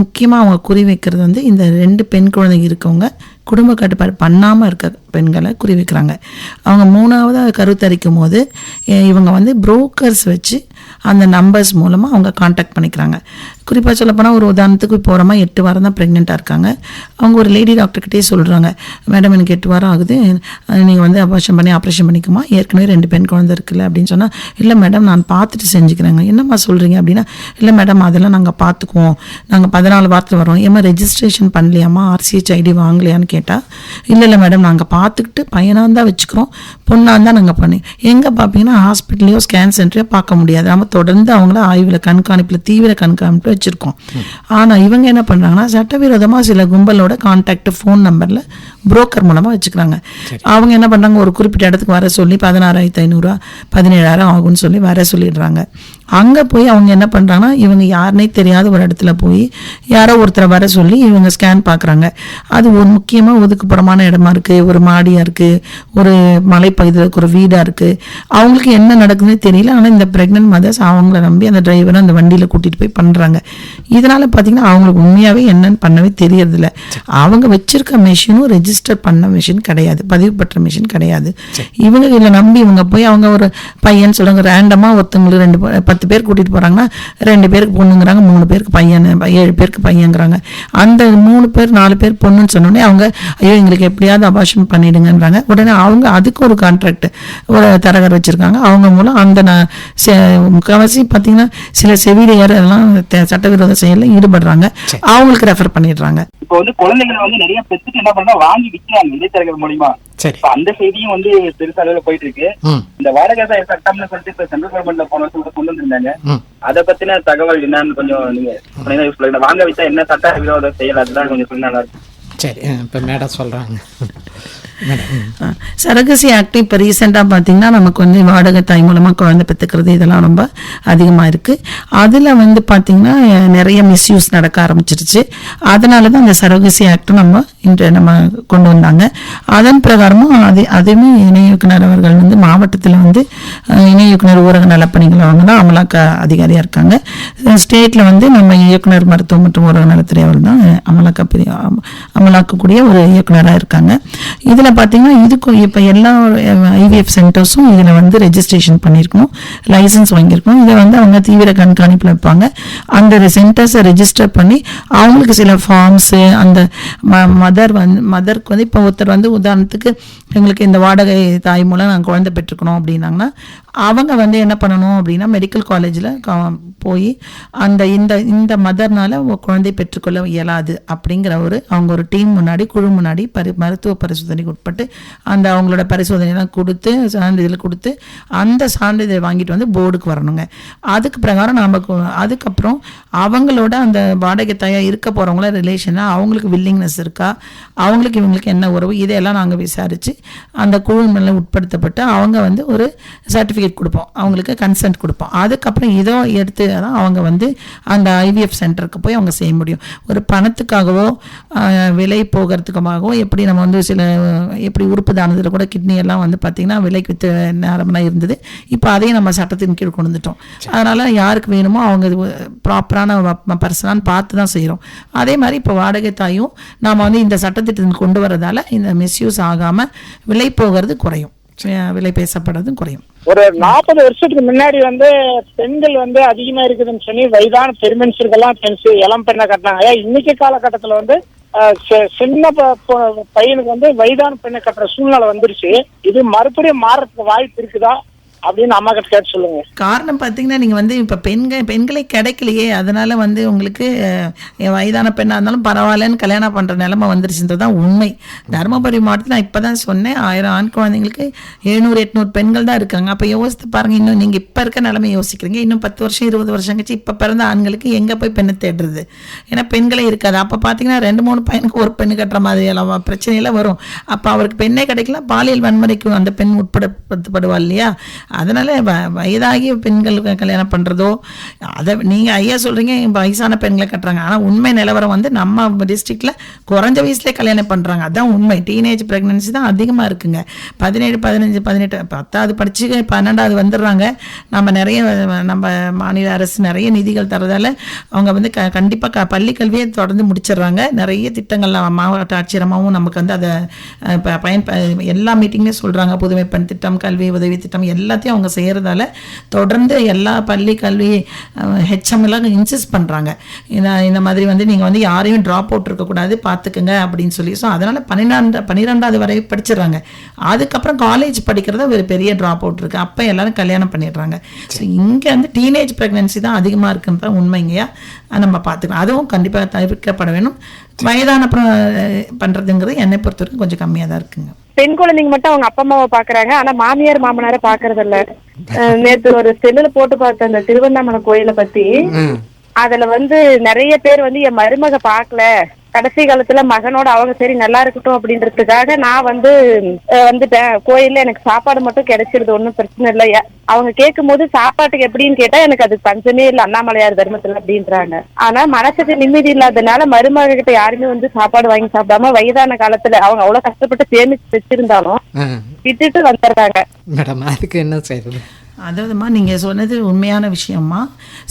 முக்கியமாக அவங்க குறி வைக்கிறது வந்து இந்த 2 பெண் குழந்தைங்க இருக்கவங்க குடும்ப கட்டுப்பாடு பண்ணாமல் இருக்க பெண்களை குறி வைக்கிறாங்க. அவங்க 3ஆவது கருத்தரிக்கும் போது இவங்க வந்து புரோக்கர்ஸ் வச்சு அந்த நம்பர்ஸ் மூலமாக அவங்க காண்டாக்ட் பண்ணிக்கிறாங்க. குறிப்பாக சொல்லப்போனால் ஒரு உதாரணத்துக்கு போகிறோமா 8 வாரம் தான் ப்ரெக்னெண்ட்டாக இருக்காங்க. அவங்க ஒரு லேடி டாக்டர்கிட்டே சொல்கிறாங்க, மேடம் எனக்கு 8 வாரம் ஆகுது, நீங்கள் வந்து ஆப்ரேஷன் பண்ணிக்குமா, ஏற்கனவே 2 பெண் குழந்தை இருக்குல்ல அப்படின்னு சொன்னால், இல்லை மேடம் நான் பார்த்துட்டு செஞ்சுக்கிறேங்க. என்னம்மா சொல்கிறீங்க அப்படின்னா, இல்லை மேடம் அதெல்லாம் நாங்கள் பார்த்துக்குவோம், நாங்கள் 14 வாரத்தில் வரோம். ஏமா ரெஜிஸ்ட்ரேஷன் பண்ணலையாம்மா, RCH ID வாங்கலையான்னு கேட்டால், இல்லை மேடம் நாங்கள் பார்த்துக்கிட்டு பையனாக தான் வச்சுக்கிறோம், பொண்ணாக தான் நாங்கள் பண்ணி. எங்கே பார்ப்பீங்கன்னா ஹாஸ்பிட்டலையோ ஸ்கேன் சென்டரையோ பார்க்க முடியாது. நம்ம தொடர்ந்து அவங்கள ஆய்வில் கண்காணிப்பில் தீவிர கண்காணிப்பில் வச்சுருக்கோம். ஆனால் இவங்க என்ன பண்ணுறாங்கன்னா சட்டவிரோதமாக சில கும்பலோட கான்டாக்ட் ஃபோன் நம்பரில் புரோக்கர் மூலமாக வச்சுக்கிறாங்க. அவங்க என்ன பண்ணுறாங்க, ஒரு குறிப்பிட்ட இடத்துக்கு வர சொல்லி 16,500 17,000 ஆகும்னு சொல்லி வர சொல்லிடுறாங்க. அங்கே போய் அவங்க என்ன பண்ணுறாங்கன்னா, இவங்க யாருனே தெரியாத ஒரு இடத்துல போய் யாரோ ஒருத்தரை வர சொல்லி இவங்க ஸ்கேன் பார்க்குறாங்க. அது ஒரு முக்கியமாக ஒதுக்குப்புறமான இடமா இருக்குது, ஒரு மாடியாக இருக்குது, ஒரு மலைப்பகுதியில் இருக்க ஒரு வீடாக இருக்குது. அவங்களுக்கு என்ன நடக்குதுன்னு தெரியல. ஆனால் இந்த ப்ரெக்னென்ட் மதர்ஸ் அவங்கள நம்பி அந்த டிரைவரை அந்த வண்டியில் கூட்டிகிட்டு போய் பண்ணுறாங்க. இதனால் பார்த்திங்கன்னா அவங்களுக்கு உண்மையாகவே என்னன்னு பண்ணவே தெரியறதில்ல. அவங்க வச்சுருக்க மெஷினும் ரெஜிஸ்டர் பண்ண மிஷின் கிடையாது, பதிவு பெற்ற மிஷின் கிடையாது. இவங்க இதில் நம்பி இவங்க போய் அவங்க ஒரு பையன் சொல்லுங்க, ரேண்டமாக ஒருத்தவங்களுக்கு 10 பேர் கூட்டிகிட்டு போகிறாங்கன்னா 2 பேருக்கு பொண்ணுங்கிறாங்க, 3 பேருக்கு பையன், 7 பேருக்கு பையங்கிறாங்க. அந்த 3 பேர் 4 பேர் பொண்ணுன்னு சொன்னோடனே அவங்க ஐயோ எங்களுக்கு எப்படியாவது அபார்ஷன் பண்ணி பண்ணிடுங்கன்றாங்க. உடனே அவங்க அதுக்கு ஒரு கான்ட்ராக்ட் ஒரு தரகர் வச்சுருக்காங்க. அவங்க மூலம் அந்த முக்கால்வாசி பார்த்தீங்கன்னா சில செவிலியர் எல்லாம் சட்டவிரோத செயலில் ஈடுபடுறாங்க, அவங்களுக்கு ரெஃபர் பண்ணிடுறாங்க. இப்போ வந்து குழந்தைகளை வந்து நிறைய பெற்றுட்டு என்ன பண்ணா வாங்கி விற்கிறாங்க இடைத்தரகர்கள் மூலியமா. அந்த செய்தியும் வந்து பெருசா அளவுல போயிட்டு இருக்கு. இந்த வாடகை சட்டம்னு சொல்லிட்டு இப்ப சென்ட்ரல் கவர்மெண்ட்ல போன வருஷம் கொண்டு வந்திருந்தாங்க. அதை பத்தின தகவல் என்னன்னு கொஞ்சம் நீங்க வாங்க வித்தா என்ன சட்ட விரோத செயல் அதுதான் கொஞ்சம் சொன்னா நல்லா இருக்கும். சரி, இப்போ மேடம் சொல்கிறாங்க. சரகசி ஆக்ட் இப்போ ரீசெண்டாக பார்த்தீங்கன்னா நமக்கு வந்து வாடகை தாய் மூலமாக குழந்தை பெற்றுக்கிறது இதெல்லாம் ரொம்ப அதிகமாக இருக்குது. அதில் வந்து பார்த்திங்கன்னா நிறைய மிஸ்யூஸ் நடக்க ஆரம்பிச்சிருச்சு. அதனால தான் அந்த சரகசி ஆக்டும் நம்ம கொண்டு வந்தாங்க. அதன் பிரகாரமும் அதுவுமே இணை இயக்குனர் அவர்கள் வந்து மாவட்டத்தில் வந்து இணை இயக்குனர் ஊரக நலப்பணிகள் அவங்க தான் அமலாக்க அதிகாரியாக இருக்காங்க. ஸ்டேட்டில் வந்து நம்ம இயக்குனர் மருத்துவம் மற்றும் ஊரக நலத்துறை அவர் தான் அமலாக்கக்கூடிய ஒரு இயக்குனராக இருக்காங்க. இதில் பார்த்தீங்கன்னா இதுக்கும் இப்போ எல்லா ஐவிஎஃப் சென்டர்ஸும் இதில் வந்து ரெஜிஸ்ட்ரேஷன் பண்ணியிருக்கணும், லைசன்ஸ் வாங்கியிருக்கணும். இதை வந்து அவங்க தீவிர கண்காணிப்பில் வைப்பாங்க. அந்த சென்டர்ஸை ரெஜிஸ்டர் பண்ணி அவங்களுக்கு சில ஃபார்ம்ஸு அந்த மதருக்கு வந்து இப்போ ஒருத்தர் வந்து உதாரணத்துக்கு எங்களுக்கு இந்த வாடகை தாய் மூலம் நாங்கள் குழந்தை பெற்றுக்கணும் அப்படின்னாங்கன்னா அவங்க வந்து என்ன பண்ணணும் அப்படின்னா மெடிக்கல் காலேஜில் போய் அந்த இந்த மதர்னால குழந்தை பெற்றுக்கொள்ள இயலாது அப்படிங்கிற அவங்க ஒரு டீம் முன்னாடி குழு முன்னாடி மருத்துவ பரிசோதனைக்கு உட்பட்டு அந்த அவங்களோட பரிசோதனைலாம் கொடுத்து சான்றிதழ் கொடுத்து அந்த சான்றிதழ் வாங்கிட்டு வந்து போர்டுக்கு வரணுங்க. அதுக்கு பிரகாரம் அதுக்கப்புறம் அவங்களோட அந்த வாடகை தாயாக இருக்க போகிறவங்கள ரிலேஷனாக அவங்களுக்கு வில்லிங்னஸ் இருக்கா, அவங்களுக்கு இவங்களுக்கு என்ன உறவு, இதையெல்லாம் நாங்கள் விசாரித்து அந்த குழு மேலே உட்படுத்தப்பட்டு அவங்க வந்து ஒரு சர்டிஃபிகேட் கொடுப்போம், அவங்களுக்கு கன்சென்ட் கொடுப்போம். அதுக்கப்புறம் இதோ எடுத்து தான் அவங்க வந்து அந்த ஐவிஎஃப் சென்டருக்கு போய் அவங்க செய்ய முடியும். ஒரு பணத்துக்காகவோ விலை போகிறதுக்காகவோ எப்படி நம்ம வந்து எப்படி உறுப்பு தானத்தில் கூட கிட்னி எல்லாம் வந்து பார்த்திங்கன்னா விலைக்கு விற்ற நேரம்லாம் இருந்தது. இப்போ அதையும் நம்ம சட்டத்தின் கீழ் கொண்டு வந்துட்டோம். அதனால் யாருக்கு வேணுமோ அவங்க ப்ராப்பரான பர்சனான்னு பார்த்து தான் செய்கிறோம். அதே மாதிரி இப்போ வாடகை தாயும் நாம் வந்து இந்த சட்டத்திட்டத்தில் கொண்டு வரதால இந்த மிஸ்யூஸ் ஆகாமல் விலை போகிறது குறையும், விலை பேசப்படுறதும் குறையும். ஒரு 40 வருஷத்துக்கு முன்னாடி வந்து பெண்கள் வந்து அதிகமா இருக்குதுன்னு சொல்லி வயதான பெருமனுஷர்கள்லாம் இளம் பெண்ணை கட்டினாங்க. இன்னைக்கு காலகட்டத்துல வந்து சின்ன பையனுக்கு வந்து வயதான பெண்ணை கட்டுற சூழ்நிலை வந்துருச்சு. இது மறுபடியும் மாறதுக்கு வாய்ப்பு இருக்குதா அப்படின்னு அம்மா கிட்ட கேட்டு சொல்லுங்க. காரணம் பார்த்தீங்கன்னா நீங்கள் வந்து இப்போ பெண்களே கிடைக்கலையே, அதனால வந்து உங்களுக்கு வயதான பெண்ணாக இருந்தாலும் பரவாயில்லன்னு கல்யாணம் பண்ணுற நிலைமை வந்துருச்சுன்றது தான் உண்மை. தருமபுரி மாவட்டத்தில் நான் இப்போ தான் சொன்னேன் 1000 ஆண் குழந்தைங்களுக்கு 700-800 பெண்கள் தான் இருக்காங்க. அப்போ யோசித்து பாருங்கள், இன்னும் நீங்கள் இப்போ இருக்க நிலைமை யோசிக்கிறீங்க, இன்னும் 10 வருஷம் 20 வருஷம் கழிச்சு இப்போ பிறந்த ஆண்களுக்கு எங்கே போய் பெண்ணை தேடுறது? ஏன்னா பெண்களே இருக்காது. அப்போ பார்த்தீங்கன்னா 2-3 பையனுக்கு ஒரு பெண்ணு கட்டுற மாதிரி எல்லாம் பிரச்சனையெல்லாம் வரும். அப்போ அவருக்கு பெண்ணே கிடைக்கலாம், பாலியல் வன்முறைக்கு அந்த பெண் உட்படுத்தப்படுவா இல்லையா? அதனால் வயதாகிய பெண்கள் கல்யாணம் பண்ணுறதோ அதை நீங்கள் ஐயா சொல்கிறீங்க வயசான பெண்களை கட்டுறாங்க. ஆனால் உண்மை நிலவரம் வந்து நம்ம டிஸ்ட்ரிக்டில் குறைஞ்ச வயசுலேயே கல்யாணம் பண்ணுறாங்க. அதுதான் உண்மை. டீனேஜ் ப்ரெக்னன்சி தான் அதிகமாக இருக்குங்க. 17, 15, 18, 10வது படித்து 12வது வந்துடுறாங்க. நம்ம மாநில அரசு நிறைய நிதிகள் தரதால் அவங்க வந்து கண்டிப்பாக பள்ளி கல்வியை தொடர்ந்து முடிச்சிடுறாங்க. நிறைய திட்டங்கள் மாவட்ட ஆட்சியரமாகவும் நமக்கு வந்து அதை எல்லா மீட்டிங்லேயும் சொல்கிறாங்க. புதுமை பெண் திட்டம், கல்வி உதவி திட்டம் எல்லாத்தையும் அவங்க செய்கிறதால தொடர்ந்து எல்லா பள்ளி கல்வி ஹெச்எம்லாம் இன்சிஸ்ட் பண்ணுறாங்க. இந்த மாதிரி வந்து நீங்கள் வந்து யாரையும் ட்ராப் அவுட் இருக்கக்கூடாது பார்த்துக்குங்க அப்படின்னு சொல்லி. ஸோ அதனால் 12வது வரை படிச்சிடுறாங்க. அதுக்கப்புறம் காலேஜ் படிக்கிறத ஒரு பெரிய ட்ராப் அவுட் இருக்குது. அப்போ எல்லாரும் கல்யாணம் பண்ணிடுறாங்க. ஸோ இங்கே வந்து டீனேஜ் ப்ரெக்னன்சி தான் அதிகமாக இருக்குன்ற உண்மைங்கயா நம்ம பார்த்துக்கலாம். அதுவும் கண்டிப்பாக தவிர்க்கப்பட வேணும். வயதான அப்புறம் பண்ணுறதுங்கிறது என்னை பொறுத்த வரைக்கும் கொஞ்சம் கம்மியாக தான் இருக்குங்க. பெண் குழந்தைங்க மட்டும் அவங்க அப்பா அம்மாவை பாக்குறாங்க, ஆனா மாமியார் மாமனார பாக்குறது இல்ல. நேத்து ஒரு செல்லுல போட்டு பார்த்த அந்த திருவண்ணாமலை கோயிலை பத்தி, அதுல வந்து நிறைய பேர் வந்து என் மருமக பாக்கல, கடைசி காலத்துல மகனோட அவங்க சரி நல்லா இருக்கட்டும் அப்படின்றதுக்காக நான் வந்துட்டேன். கோயில்ல எனக்கு சாப்பாடு மட்டும் கிடைச்சிருது, ஒன்னும் பிரச்சனை இல்லை. அவங்க கேட்கும் போது சாப்பாட்டுக்கு எப்படின்னு கேட்டா எனக்கு அது பஞ்சமே இல்லை அண்ணாமலையார் தர்மத்துல அப்படின்றாங்க. ஆனா மனசுக்கு நிம்மதி இல்லாதனால மருமக கிட்ட யாருமே வந்து சாப்பாடு வாங்கி சாப்பிடாம வயதான காலத்துல அவங்க அவ்வளவு கஷ்டப்பட்டு சேமிச்சு வச்சிருந்தாலும் விட்டுட்டு வந்துடுறாங்க. மேடம் அதுக்கு என்ன செய்யறது? அதாவதுமா நீங்கள் சொன்னது உண்மையான விஷயம்மா.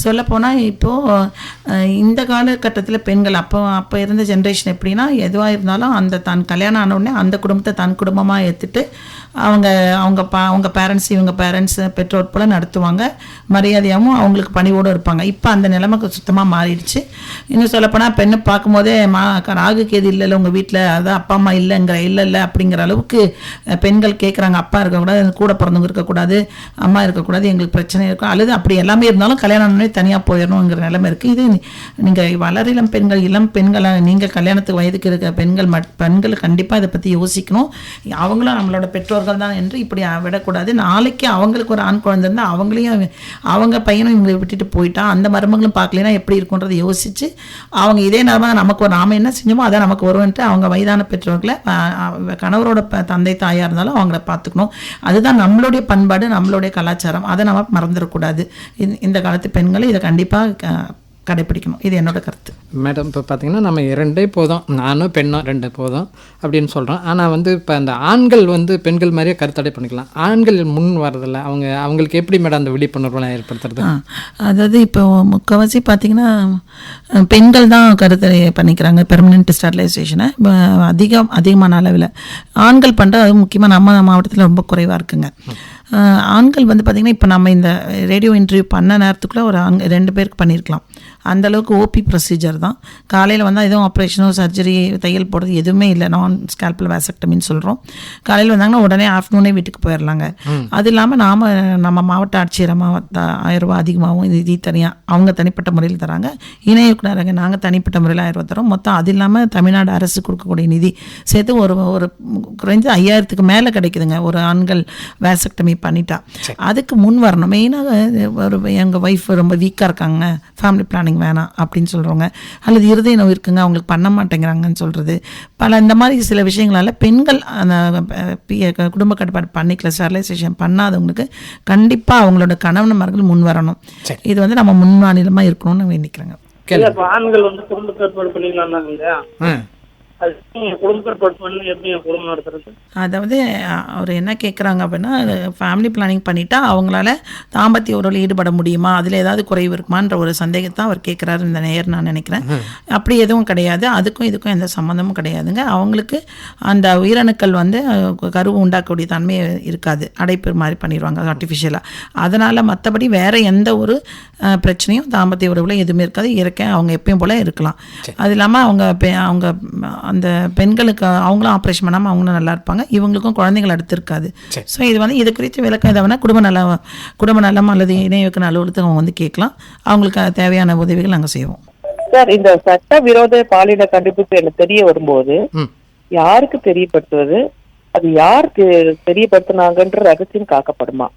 சொல்லப்போனால் இப்போது இந்த காலகட்டத்தில் பெண்கள் அப்போ இருந்த ஜென்ரேஷன் எப்படின்னா எதுவாக இருந்தாலும் தான் கல்யாணம் ஆனவுடனே அந்த குடும்பத்தை தன் குடும்பமாக ஏற்றுட்டு அவங்க அவங்க பேரண்ட்ஸ் இவங்க பேரண்ட்ஸ் பெற்றோர் போல் நடத்துவாங்க, மரியாதையாகவும் அவங்களுக்கு பணிவோடு இருப்பாங்க. இப்போ அந்த நிலைமைக்கு சுத்தமாக மாறிடுச்சு. இன்னும் சொல்லப்போனால் பெண்ணை பார்க்கும்போதே ராகு கேது இல்லைல்ல உங்கள் வீட்டில், அதான் அப்பா அம்மா இல்லை அப்படிங்கிற அளவுக்கு பெண்கள் கேட்குறாங்க. அப்பா இருக்கக்கூடாது, கூட பிறந்தவங்க இருக்கக்கூடாது, அம்மா இருக்கக்கூடாது, எங்களுக்கு பிரச்சனை இருக்கும், அல்லது அப்படி எல்லாமே இருந்தாலும் கல்யாணம் தனியாக போயிடணுங்கிற நிலைமை இருக்குது. இது நீங்கள் வளரிளம் பெண்கள், இளம் பெண்களை, நீங்கள் கல்யாணத்துக்கு வயதுக்கு இருக்க பெண்கள் கண்டிப்பாக இதை பற்றி யோசிக்கணும். அவங்களும் நம்மளோட பெற்றோர்கள் தான் என்று இப்படி விடக்கூடாது. நாளைக்கு அவங்களுக்கு ஒரு ஆண் குழந்தை இருந்தால் அவங்களையும் அவங்க பையனும் இவங்களை விட்டுட்டு போயிட்டா அந்த மருமகளும் பார்க்கலன்னா எப்படி இருக்குன்றதை யோசித்து அவங்க இதே நேரமாக நமக்கு நாம என்ன செஞ்சோமோ அதான் நமக்கு வருவன்ட்டு அவங்க வயதான பெற்றோர்களை கணவரோட தந்தை தாயாக இருந்தாலும் அவங்கள பார்த்துக்கணும். அதுதான் நம்மளுடைய பண்பாடு, நம்மளுடைய கலாச்சாரம். அதை நம்ம மறந்துடக்கூடாது. இந்த காலத்து பெண்களை இதை கண்டிப்பாக கடைப்பிடிக்கணும். இது என்னோட கருத்து. மேடம், இப்போ பார்த்தீங்கன்னா நம்ம 2 போதும், நானும் பெண்ணும் 2 போதும் அப்படின்னு சொல்கிறோம். ஆனால் இப்போ அந்த ஆண்கள் பெண்கள் மாதிரியே கருத்தடை பண்ணிக்கலாம். ஆண்கள் முன் வரதில்லை. அவங்களுக்கு எப்படி மேடம் அந்த விழிப்புணர்வுலாம் ஏற்படுத்துறது? அதாவது இப்போ முக்கால்வாசி பார்த்திங்கன்னா பெண்கள் தான் கருத்தடை பண்ணிக்கிறாங்க பெர்மனெண்ட் ஸ்டெரிலைசேஷனை அதிகமான அளவில். ஆண்கள் பண்ணுறது அது முக்கியமாக நம்ம மாவட்டத்தில் ரொம்ப குறைவாக இருக்குங்க. ஆண்கள் பார்த்திங்கன்னா இப்போ நம்ம இந்த ரேடியோ இன்டர்வியூ பண்ண நேரத்துக்குள்ளே ஒரு 2 பேருக்கு பண்ணியிருக்கலாம். அந்தளவுக்கு ஓபி ப்ரொசீஜர் தான். காலையில் வந்தால் எதுவும் ஆப்ரேஷனோ சர்ஜரி தையல் போடுறது எதுவுமே இல்லை. நான் ஸ்கேல்பல் வேசக்டமின்னு சொல்கிறோம். காலையில் வந்தாங்கன்னா உடனே ஆஃப்டர்நூனே வீட்டுக்கு போயிடலாங்க. அது இல்லாமல் நம்ம மாவட்ட ஆட்சியர் 1000 ரூபா அதிகமாகவும் இது தனியாக அவங்க தனிப்பட்ட முறையில் தராங்க. இணை இயக்குனராக நாங்கள் தனிப்பட்ட முறையில் 1000 ரூபா தரோம். மொத்தம் அது இல்லாமல் தமிழ்நாடு அரசு கொடுக்கக்கூடிய நிதி சேர்த்து ஒரு குறைஞ்சது 5000க்கு மேலே கிடைக்குதுங்க ஒரு ஆண்கள் வேசக்டமி பண்ணிட்டா. அதுக்கு முன் வரணும். மெயினாக எங்கள் ஒய்ஃப் ரொம்ப வீக்காக இருக்காங்க, ஃபேமிலி பிளானிங் வேணாம் அப்படின்னு சொல்கிறவங்க, அல்லது இருதய நோய் இருக்குங்க அவங்களுக்கு பண்ண மாட்டேங்கிறாங்கன்னு சொல்கிறது, பல இந்த மாதிரி சில விஷயங்களால் பெண்கள் அந்த குடும்ப கட்டுப்பாடு பண்ணிக்கல ஸ்டெரிலைசேஷன் பண்ணாதவங்களுக்கு கண்டிப்பாக அவங்களோட கணவன்மார்கள் முன் வரணும். இது நம்ம முன்மாநிலமாக இருக்கணும்னு வேண்டிக்கிறேங்க. ஆண்கள் குடும்ப கட்டுப்பாடு பண்ணிக்கலாம். அதாவது அவர் என்ன கேட்குறாங்க அப்படின்னா, ஃபேமிலி பிளானிங் பண்ணிட்டா அவங்களால தாம்பத்திய உறவில் ஈடுபட முடியுமா, அதில் ஏதாவது குறைவு இருக்குமான்ற ஒரு சந்தேகத்தை அவர் கேட்குறாரு இந்த நேர். நான் நினைக்கிறேன் அப்படி எதுவும் கிடையாது. அதுக்கும் இதுக்கும் எந்த சம்மந்தமும் கிடையாதுங்க. அவங்களுக்கு அந்த உயிரணுக்கள் கருவு உண்டாக்கக்கூடிய தன்மை இருக்காது, அடைப்பு மாதிரி பண்ணிடுவாங்க ஆர்டிஃபிஷியலாக. அதனால் மற்றபடி வேறு எந்த ஒரு பிரச்சனையும் தாம்பத்திய உறவில் எதுவுமே இருக்காது. இயற்கை அவங்க எப்பயும் போல் இருக்கலாம். அது இல்லாமல் அவங்க அந்த பெண்களுக்கு அவங்களும் ஆப்ரேஷன் பண்ணாமல் அவங்களும் நல்லா இருப்பாங்க, இவங்களுக்கும் குழந்தைகள் அடுத்து இருக்காது. ஸோ இது குறித்து விளக்கம் எதாவது குடும்ப நலம் அல்லது இணை இயக்குனர் அலுவலகத்துக்கு அவங்க கேட்கலாம். அவங்களுக்கு தேவையான உதவிகள் நாங்கள் செய்வோம். சார், இந்த சட்ட விரோத பாலின கண்டுபிடிப்பு தெரிய வரும்போது யாருக்கு தெரியப்படுத்துவது, அது யாருக்கு தெரியப்படுத்தினாங்கன்ற ரகசியம் காக்கப்படுமா?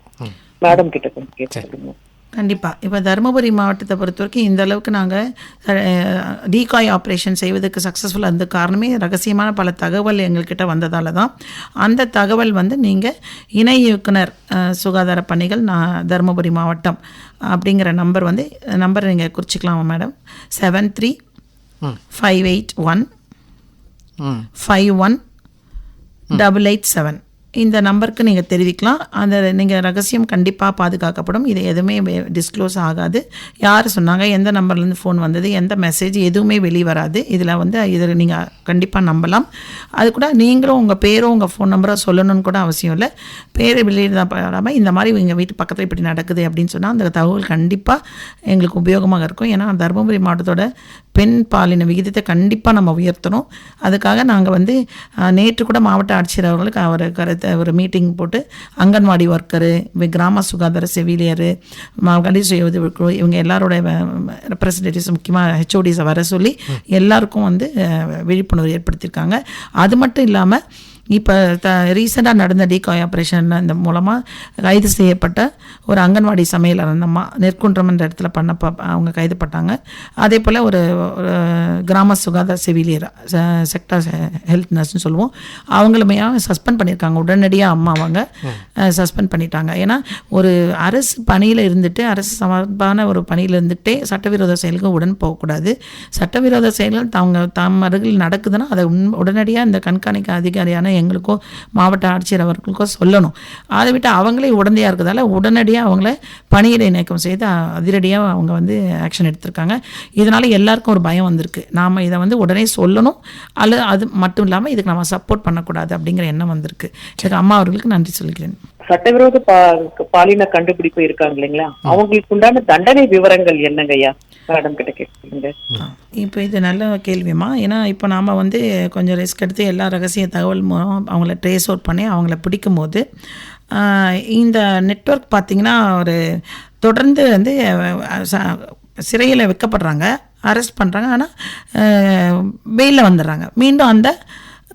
மேடம் கிட்ட கொஞ்சம் கேட்க. கண்டிப்பாக. இப்போ தருமபுரி மாவட்டத்தை பொறுத்த வரைக்கும் இந்த அளவுக்கு நாங்கள் டீகாய் ஆப்ரேஷன் செய்வதற்கு சக்ஸஸ்ஃபுல்லாக இருந்த காரணமே ரகசியமான பல தகவல் எங்கள்கிட்ட வந்ததால் தான். அந்த தகவல் நீங்கள் இணை இயக்குனர் சுகாதார பணிகள் தருமபுரி மாவட்டம் அப்படிங்கிற நம்பர் நீங்கள் குறிச்சிக்கலாமா மேடம்? 7358151887 இந்த நம்பருக்கு நீங்கள் தெரிவிக்கலாம். அந்த நீங்கள் ரகசியம் கண்டிப்பாக பாதுகாக்கப்படும். இது எதுவுமே டிஸ்க்ளோஸ் ஆகாது. யார் சொன்னாங்க, எந்த நம்பர்லேருந்து ஃபோன் வந்தது, எந்த மெசேஜ் எதுவுமே வெளியே வராது. இதில் நீங்கள் கண்டிப்பாக நம்பலாம். அது கூட நீங்களும் உங்கள் பேரும் உங்கள் ஃபோன் நம்பரோ சொல்லணும்னு கூட அவசியம் இல்லை. பேரை வெளியிடாமல் இந்த மாதிரி எங்கள் வீட்டு பக்கத்தில் இப்படி நடக்குது அப்படின்னு சொன்னால் அந்த தகவல் கண்டிப்பாக எங்களுக்கு உபயோகமாக இருக்கும். ஏன்னா தருமபுரி மாவட்டத்தோட பெண் பாலின விகிதத்தை கண்டிப்பாக நம்ம உயர்த்தணும். அதுக்காக நாங்கள் நேற்று கூட மாவட்ட ஆட்சியர் அவர்களுக்கு ஒரு மீட்டிங் போட்டு அங்கன்வாடி ஒர்க்கரு, கிராம சுகாதார செவிலியரு, கடைசி உதவி குழு, இவங்க எல்லாரோட ரெப்ரசன்டேட்டிவ்ஸ், முக்கியமாக ஹெச்ஓடிஸை வர சொல்லி எல்லாருக்கும் விழிப்புணர்வு ஏற்படுத்தியிருக்காங்க. அது மட்டும் இல்லாமல் இப்போ ரீசெண்டாக நடந்த டீகாய் ஆப்ரேஷன் இந்த மூலமாக கைது செய்யப்பட்ட ஒரு அங்கன்வாடி சமையலர் அந்தம்மா நெற்குன்றம்ன்ற இடத்துல அவங்க கைது பட்டாங்க. அதே போல் ஒரு கிராம சுகாதார செவிலியர், செக்டர் ஹெல்த் நர்ஸ்னு சொல்லுவோம், அவங்களுமே சஸ்பெண்ட் பண்ணியிருக்காங்க. உடனடியாக அவங்க சஸ்பெண்ட் பண்ணிட்டாங்க. ஏன்னா ஒரு அரசு பணியில் இருந்துட்டு, அரசு சார்பான ஒரு பணியில் இருந்துகிட்டே சட்டவிரோத செயலுக்கு உடன் போகக்கூடாது. சட்டவிரோத செயல்கள் தம் அருகில் நடக்குதுன்னா அதை உடனடியாக இந்த கண்காணிக்க அதிகாரியான எங்களுக்கோ மாவட்ட ஆட்சியர் அவர்களுக்கோ சொல்லணும். அதை விட்டு அவங்களே உடந்தையாக இருக்கிறதால உடனடியாக அவங்கள பணியிடை நீக்கம் செய்து அதிரடியாக அவங்க வந்து ஆக்ஷன் எடுத்திருக்காங்க. இதனால் எல்லாருக்கும் ஒரு பயம் வந்திருக்கு. நாம் இதை வந்து உடனே சொல்லணும், அல்லது அது மட்டும் இல்லாமல் இதுக்கு நம்ம சப்போர்ட் பண்ணக்கூடாது அப்படிங்கிற எண்ணம் வந்திருக்கு. இதுக்கு அம்மா அவர்களுக்கு நன்றி சொல்கிறேன். சட்டவிரோத பாலின கண்டுபிடிப்பு இருக்காங்க இல்லைங்களா, அவங்களுக்கு உண்டான தண்டனை விவரங்கள் என்னங்கய்யா மேடம் கிட்ட கேட்குறீங்க? இப்போ இது நல்ல கேள்விமா. ஏன்னா இப்போ நாம் வந்து கொஞ்சம் ரிஸ்க் எடுத்து எல்லா ரகசிய தகவல் மூலம் அவங்கள ட்ரேஸ் அவுட் பண்ணி அவங்கள பிடிக்கும் போது இந்த நெட்வொர்க் பார்த்திங்கன்னா ஒரு தொடர்ந்து வந்து சிறையில் வைக்கப்படுறாங்க, அரெஸ்ட் பண்ணுறாங்க, ஆனால் பெயிலில் வந்துடுறாங்க. மீண்டும்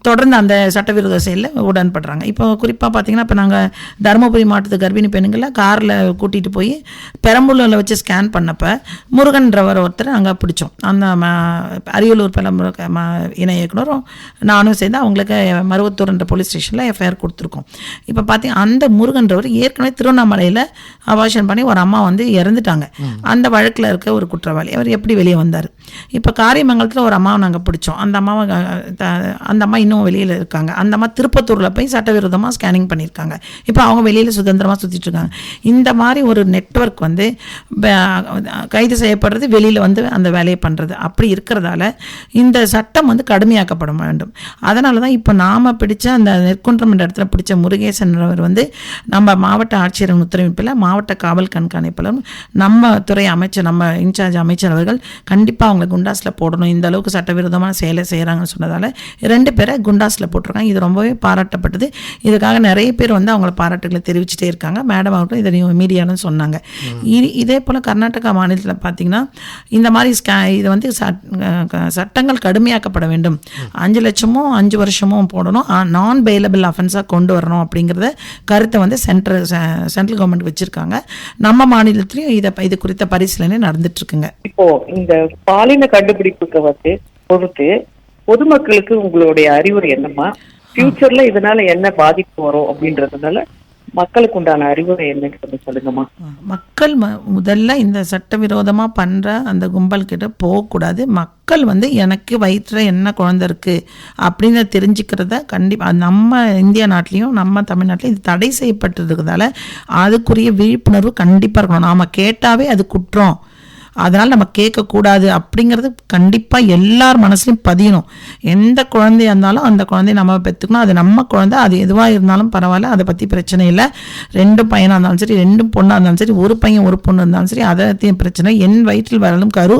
தொடர்ந்து அந்த சட்டவிரோத செயலில் உடன்படுறாங்க. இப்போ குறிப்பாக பார்த்திங்கன்னா இப்போ நாங்கள் தருமபுரி மாவட்டத்து கர்ப்பிணி பெண்களை காரில் கூட்டிகிட்டு போய் பெரம்பலூரில் வச்சு ஸ்கேன் பண்ணப்போ முருகன்றவர் ஒருத்தர் அங்கே பிடிச்சோம். அந்த அரியலூர் இணை இயக்குனரும் நானும் சேர்ந்து அவங்களுக்கு மருவத்தூர்ன்ற போலீஸ் ஸ்டேஷனில் எஃப்ஐஆர் கொடுத்துருக்கோம். இப்போ பார்த்திங்கன்னா அந்த முருகன்றவர் ஏற்கனவே திருவண்ணாமலையில் அபார்ஷன் பண்ணி ஒரு அம்மா வந்து இறந்துட்டாங்க. அந்த வழக்கில் இருக்க ஒரு குற்றவாளி. அவர் எப்படி வெளியே வந்தார்? இப்போ காரியமங்கலத்தில் ஒரு அம்மாவை நாங்கள் பிடிச்சோம். அந்த அம்மா இன்னும் வெளியில் இருக்காங்க. அந்த அம்மா திருப்பத்தூரில் போய் சட்டவிரோதமாக ஸ்கேனிங் பண்ணியிருக்காங்க. இப்போ அவங்க வெளியில் சுதந்திரமாக சுற்றிட்டு இருக்காங்க. இந்த மாதிரி ஒரு நெட்வொர்க் வந்து கைது செய்யப்படுறது, வெளியில் வந்து அந்த வேலையை பண்ணுறது, அப்படி இருக்கிறதால இந்த சட்டம் வந்து கடுமையாக்கப்பட வேண்டும். அதனால தான் இப்போ நாம் பிடிச்ச அந்த நெற்குன்றம் என்ற இடத்துல பிடிச்ச முருகேசன் அவர் வந்து நம்ம மாவட்ட ஆட்சியர் உத்தரவிப்பில் மாவட்ட காவல் கண்காணிப்பாளரும் நம்ம துறை அமைச்சர், நம்ம இன்சார்ஜ் அமைச்சர் அவர்கள் கண்டிப்பாக அவங்களை குண்டாஸில் போடணும், இந்த அளவுக்கு சட்டவிரோதமான செயலை செய்கிறாங்கன்னு சொன்னதால் 2 பேரை குண்டாஸில் போட்டிருக்காங்க. இது ரொம்பவே பாராட்டப்பட்டது. இதுக்காக நிறைய பேர் வந்து அவங்கள பாராட்டுகளை தெரிவிச்சுட்டே இருக்காங்க. மேடம் அவர்களும் இதை மீடியாலும் சொன்னாங்க. இதே போல் கர்நாடகா மாநிலத்தில் பார்த்திங்கன்னா இந்த மாதிரி இது வந்து சட்டங்கள் கடுமையாக்கப்பட வேண்டும். 5 லட்சமோ 5 வருஷமோ போடணும், நான் பெயிலபிள் அஃபென்ஸாக கொண்டு வரணும் அப்படிங்கிறத கருத்தை வந்து சென்ட்ரல் கவர்மெண்ட் வச்சுருக்காங்க. நம்ம மாநிலத்திலையும் இது குறித்த பரிசீலனை நடந்துட்டுருக்குங்க. இப்போ இந்த பாலின கண்டுபிடிப்புக்கு வந்து பொறுத்து பொதுமக்களுக்கு உங்களுடைய அறிவுரை என்னம்மா? ஃபியூச்சர்ல இதனால என்ன பாதிப்பு வரும் அப்படின்றதுனால மக்களுக்கு உண்டான அறிவுரை என்னன்னு சொல்லுங்கம்மா. மக்கள் முதல்ல இந்த சட்டவிரோதமாக பண்ணுற அந்த கும்பல் கிட்ட போகக்கூடாது. மக்கள் வந்து எனக்கு வயிற்றில் என்ன குழந்தை இருக்குது அப்படின்னு தெரிஞ்சுக்கிறத கண்டிப்பாக நம்ம இந்தியா நாட்டிலையும் நம்ம தமிழ்நாட்டிலையும் இது தடை செய்யப்பட்டிருக்கிறதால அதுக்குரிய விழிப்புணர்வு கண்டிப்பாக இருக்கணும். நாம் கேட்டாவே அது குற்றம், அதனால் நம்ம கேட்கக்கூடாது அப்படிங்கிறது கண்டிப்பாக எல்லார் மனசுலையும் பதியணும். எந்த குழந்தையாக இருந்தாலும் அந்த குழந்தைய நம்ம பெற்றுக்கணும். அது நம்ம குழந்தை, அது எதுவாக இருந்தாலும் பரவாயில்ல, அதை பற்றி பிரச்சனை இல்லை. 2 பையனாக இருந்தாலும் சரி, 2 பொண்ணாக இருந்தாலும் சரி, ஒரு பையன் ஒரு பொண்ணு இருந்தாலும் சரி, அதை பிரச்சனை. என் வயிற்றில் வரலும் கரு,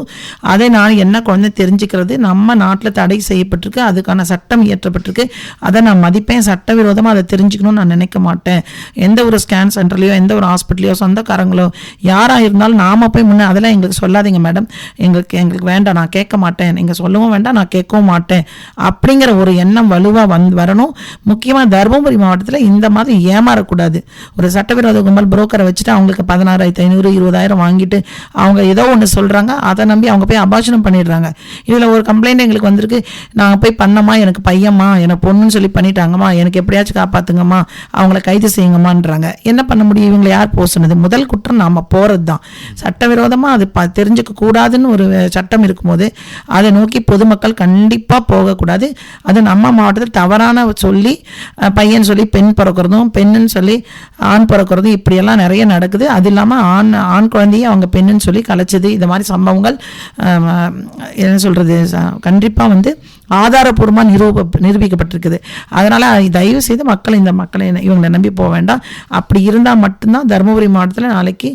அதை நான் என்ன குழந்தை தெரிஞ்சுக்கிறது நம்ம நாட்டில் தடை செய்யப்பட்டிருக்கு, அதுக்கான சட்டம் இயற்றப்பட்டிருக்கு. அதை நான் மதிப்பேன். சட்டவிரோதமாக அதை தெரிஞ்சுக்கணும்னு நான் நினைக்க மாட்டேன். எந்த ஒரு ஸ்கேன் சென்டர்லையோ எந்த ஒரு ஹாஸ்பிட்டலையோ சொந்தக்காரங்களோ யாராக இருந்தாலும் நாம் போய் முன்னே அதெல்லாம் எங்களுக்கு சொல்லாதீங்க மேடம், எங்களுக்கு வேண்டாம், நான் கேட்க மாட்டேன், நீங்கள் சொல்லவும் வேண்டாம், நான் கேட்கவும் மாட்டேன் அப்படிங்கிற ஒரு எண்ணம் வலுவாக வரணும். முக்கியமாக தருமபுரி மாவட்டத்தில் இந்த மாதிரி ஏமாறக்கூடாது. ஒரு சட்டவிரோத கும்பல் புரோக்கரை வச்சுட்டு அவங்களுக்கு 16,500 20,000 வாங்கிட்டு அவங்க ஏதோ ஒன்று சொல்கிறாங்க, அதை நம்பி அவங்க போய் அபார்ஷனம் பண்ணிடுறாங்க. இதில் ஒரு கம்ப்ளைண்ட் எங்களுக்கு வந்திருக்கு, நாங்கள் போய் பண்ணம்மா, எனக்கு பையம்மா, எனக்கு பொண்ணுன்னு சொல்லி பண்ணிட்டாங்கம்மா, எனக்கு எப்படியாச்சும் காப்பாற்றுங்கம்மா, அவங்கள கைது செய்யுங்கம்மான்றாங்க. என்ன பண்ண முடியும்? இவங்களை யார் போக சொன்னது? முதல் குற்றம் நாம் போகிறது தான். சட்டவிரோதமாக அது தெரிஞ்சுக்க கூடாதுன்னு ஒரு சட்டம் இருக்கும்போது அதை நோக்கி பொதுமக்கள் கண்டிப்பாக போகக்கூடாது. அது நம்ம மாவட்டத்தில் தவறான சொல்லி பையன் சொல்லி பெண் பிறக்கிறதும், பெண்ணுன்னு சொல்லி ஆண் பிறக்கிறதும் இப்படியெல்லாம் நிறைய நடக்குது. அது இல்லாமல் ஆண் குழந்தையை அவங்க பெண்ணுன்னு சொல்லி கலைச்சது, இந்த மாதிரி சம்பவங்கள் என்ன சொல்கிறது கண்டிப்பாக வந்து ஆதாரபூர்வமாக நிரூபிக்கப்பட்டிருக்குது. அதனால் தயவு செய்து மக்களை இவங்களை நம்பி போக வேண்டாம். அப்படி இருந்தால் மட்டும்தான் தருமபுரி மாவட்டத்தில் நாளைக்கு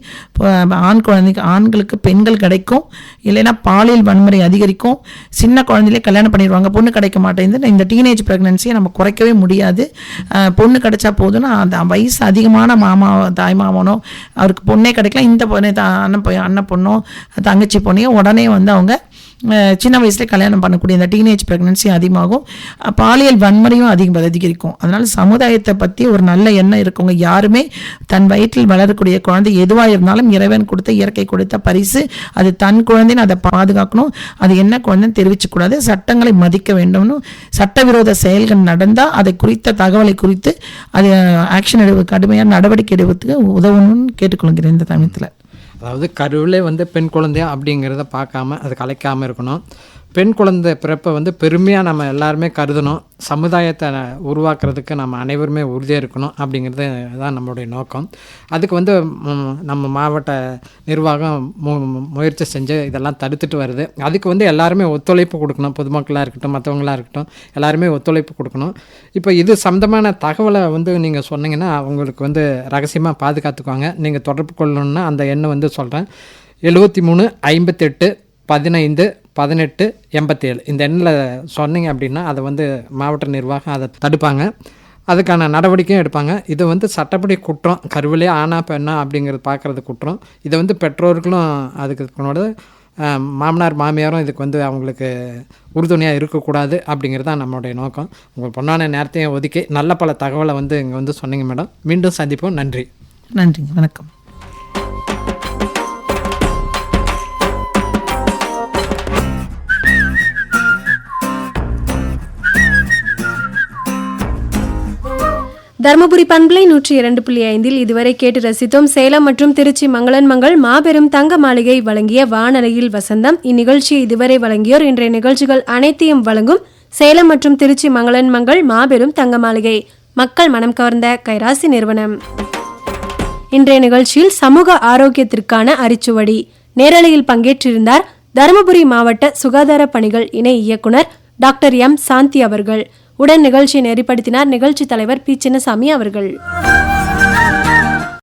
ஆண்களுக்கு பெண்கள் கிடைக்கும், இல்லைன்னா பாலியல் வன்முறை அதிகரிக்கும். சின்ன குழந்தையிலே கல்யாணம் பண்ணிடுவாங்க, பொண்ணு கிடைக்க மாட்டேங்குது. இந்த டீனேஜ் ப்ரெக்னன்சியை நம்ம குறைக்கவே முடியாது. பொண்ணு கிடைச்சா போதும்னா அந்த வயசு அதிகமான தாய் மாமனோ அவருக்கு பொண்ணே கிடைக்கலாம், இந்த பொண்ணு அண்ணன் பொண்ணோ தங்கச்சி பொண்ணையோ உடனே வந்து அவங்க சின்ன வயசுலேயே கல்யாணம் பண்ணக்கூடிய இந்த டீனேஜ் ப்ரெக்னன்சி அதிகமாகும். பாலியல் வன்முறையும் அதிகரிக்கும். அதனால் சமுதாயத்தை பற்றி ஒரு நல்ல எண்ணம் இருக்கவங்க யாருமே தன் வயிற்றில் வளரக்கூடிய குழந்தை எதுவாக இருந்தாலும் இறைவன் கொடுத்த இயற்கை கொடுத்த பரிசு, அது தன் குழந்தைன்னு அதை பாதுகாக்கணும். அது என்ன குழந்தைன்னு தெரிவிக்கக்கூடாது. சட்டங்களை மதிக்க வேண்டும்னு, சட்டவிரோத செயல்கள் நடந்தால் அதை குறித்த தகவலை குறித்து அது ஆக்ஷன் கடுமையான நடவடிக்கை எடுப்பதுக்கு உதவணும்னு கேட்டுக்கொள்கிறேன் இந்த சமயத்தில். அதாவது கருவிலே வந்து பெண் குழந்தையா அப்படிங்கிறத பார்க்காம அது கலைக்காமல் இருக்கணும். பெண் குழந்தை பிறப்பை வந்து பெருமையாக நம்ம எல்லாருமே கருதணும். சமுதாயத்தை உருவாக்குறதுக்கு நம்ம அனைவருமே உறுதியாக இருக்கணும் அப்படிங்கிறது தான் நம்மளுடைய நோக்கம். அதுக்கு வந்து நம்ம மாவட்ட நிர்வாகம் முயற்சி செஞ்சு இதெல்லாம் தடுத்துட்டு வருது. அதுக்கு வந்து எல்லாருமே ஒத்துழைப்பு கொடுக்கணும். பொதுமக்களாக இருக்கட்டும், மற்றவங்களாக இருக்கட்டும், எல்லாருமே ஒத்துழைப்பு கொடுக்கணும். இப்போ இது சம்மந்தமான தகவலை வந்து நீங்கள் சொன்னீங்கன்னா அவங்களுக்கு வந்து ரகசியமாக பாதுகாத்துக்குவாங்க. நீங்கள் தொடர்பு கொள்ளணுன்னா அந்த எண்ணை வந்து சொல்கிறேன். 73 58 15 18 87 இந்த எண்ணில் சொன்னீங்க அப்படின்னா அதை வந்து மாவட்ட நிர்வாகம் அதை தடுப்பாங்க. அதுக்கான நடவடிக்கையும் எடுப்பாங்க. இது வந்து சட்டப்படி குற்றம். கருவிலே ஆனா பெண்ணா அப்படிங்கிறது பார்க்குறது குற்றம். இதை வந்து பெற்றோர்களும் அதுக்கு மாமனார் மாமியாரும் இதுக்கு வந்து அவங்களுக்கு உறுதுணையாக இருக்கக்கூடாது அப்படிங்கிறது தான் நம்மளுடைய நோக்கம். உங்கள் பொண்ணான நேரத்தையும் ஒதுக்கி நல்ல பல தகவலை வந்து இங்கே வந்து சொன்னீங்க மேடம். மீண்டும் சந்திப்போம். நன்றி. நன்றிங்க. வணக்கம். தருமபுரி பண்பலை 102.5 இதுவரை கேட்டு ரசித்தோம். சேலம் மற்றும் திருச்சி மங்களன் மங்கள் மாபெரும் தங்க மாளிகை வழங்கிய வானலையில் வசந்தம். இந்நிகழ்ச்சியை இதுவரை வழங்கியோர் இன்றைய நிகழ்ச்சிகள் அனைத்தையும் வழங்கும் சேலம் மற்றும் திருச்சி மங்களன் மங்கள் மாபெரும் தங்க மாளிகை, மக்கள் மனம் கவர்ந்த கைராசி நிறுவனம். இன்றைய நிகழ்ச்சியில் சமூக ஆரோக்கியத்திற்கான அரிச்சுவடி நேரலையில் பங்கேற்றிருந்தார் தருமபுரி மாவட்ட சுகாதார பணிகள் இணை இயக்குனர் டாக்டர் எம் சாந்தி அவர்கள். உடன் நிகழ்ச்சியை நெறிப்படுத்தினார் நிகழ்ச்சி தலைவர் பி சின்னசாமி அவர்கள்.